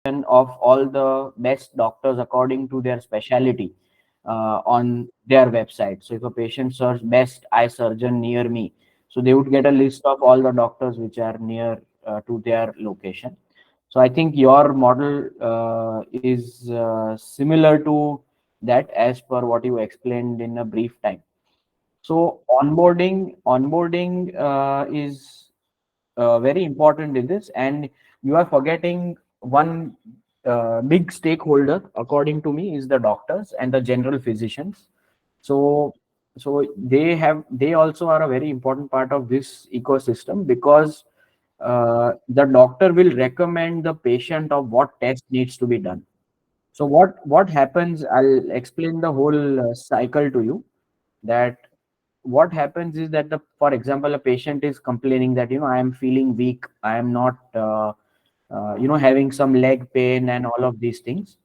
of all the best doctors according to their specialty on their website. So if a patient search best eye surgeon near me, so they would get a list of all the doctors which are near to their location. So I think your model is similar to that as per what you explained in a brief time. So onboarding is very important in this, and you are forgetting one big stakeholder, according to me, is the doctors and the general physicians. So, they also are a very important part of this ecosystem because the doctor will recommend the patient of what test needs to be done. So what happens? I'll explain the whole cycle to you. That what happens is that, for example, a patient is complaining that I am feeling weak, I am not having some leg pain and all of these things.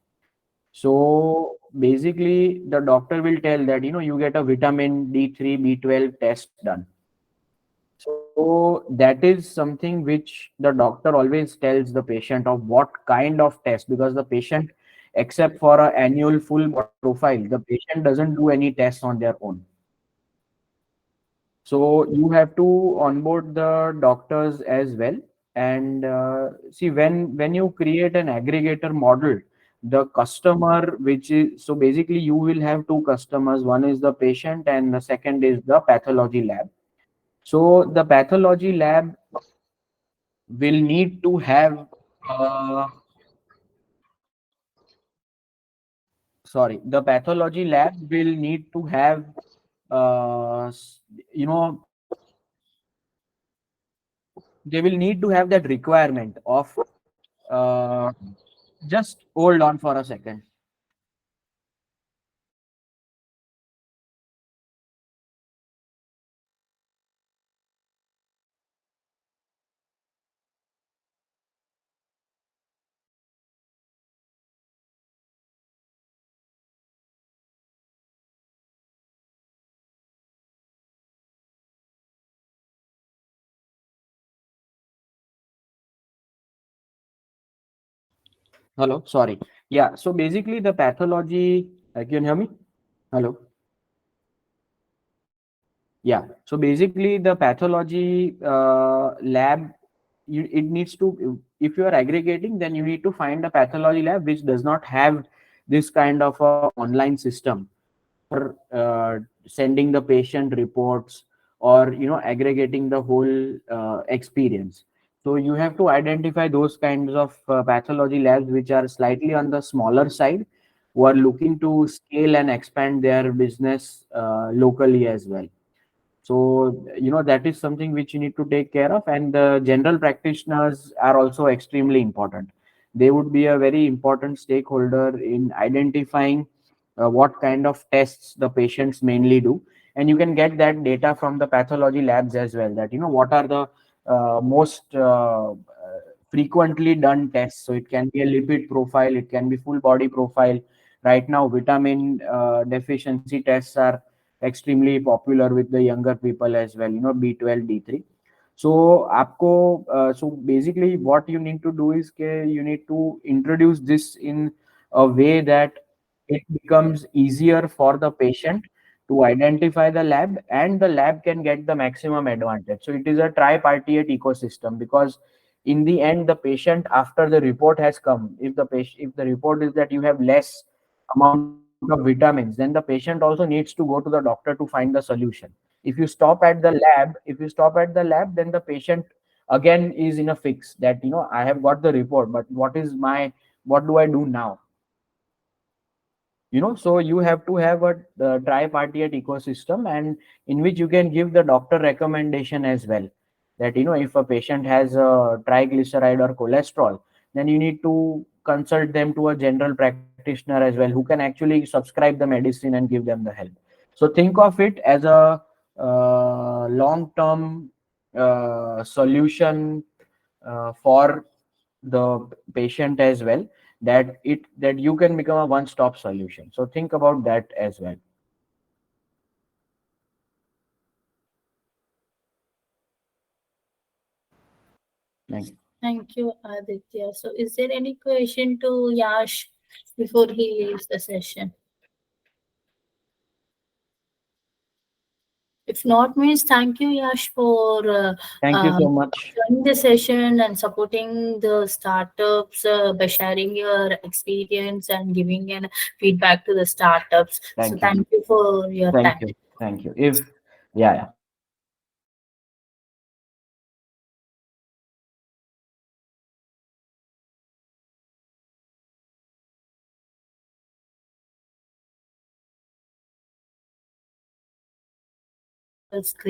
So basically the doctor will tell that you get a vitamin D3 B12 test done. So that is something which the doctor always tells the patient of what kind of test, because the patient, except for an annual full body profile, the patient doesn't do any tests on their own. So you have to onboard the doctors as well. And see, when you create an aggregator model, the customer, which is, so basically you will have two customers. One is the patient, and the second is the pathology lab. So the pathology lab will need to have, uh, sorry, the pathology lab will need to have, you know, they will need to have that requirement of, uh, just hold on for a second. Hello, sorry. Yeah, so basically the pathology, can you hear me? Hello. Yeah, so basically the pathology lab, it needs to, if you are aggregating, then you need to find a pathology lab which does not have this kind of a online system for sending the patient reports, or aggregating the whole experience. So you have to identify those kinds of pathology labs which are slightly on the smaller side, who are looking to scale and expand their business locally as well. So that is something which you need to take care of, and the general practitioners are also extremely important. They would be a very important stakeholder in identifying what kind of tests the patients mainly do. And you can get that data from the pathology labs as well, that what are the most frequently done tests. So it can be a lipid profile, it can be full body profile. Right now vitamin deficiency tests are extremely popular with the younger people as well, B12 D3. So आपको so basically what you need to do is you need to introduce this in a way that it becomes easier for the patient to identify the lab, and the lab can get the maximum advantage. So it is a tripartite ecosystem, because in the end the patient, after the report has come, if the report is that you have less amount of vitamins, then the patient also needs to go to the doctor to find the solution. If you stop at the lab, then the patient again is in a fix that I have got the report, but what do I do now? So you have to have a tripartite ecosystem, and in which you can give the doctor recommendation as well, that if a patient has a triglyceride or cholesterol, then you need to consult them to a general practitioner as well, who can actually subscribe the medicine and give them the help. So think of it as a long term solution for the patient as well, that you can become a one stop solution. So think about that as well. Thank you. Thank you, Aditya. So, is there any question to Yash before he leaves the session? If not, means thank you, Yash, for Thank you so much. joining the session and supporting the startups by sharing your experience and giving an feedback to the startups. So, Thank you. thank you for your Thank time. you. Thank you. If, yeah, yeah. The screen.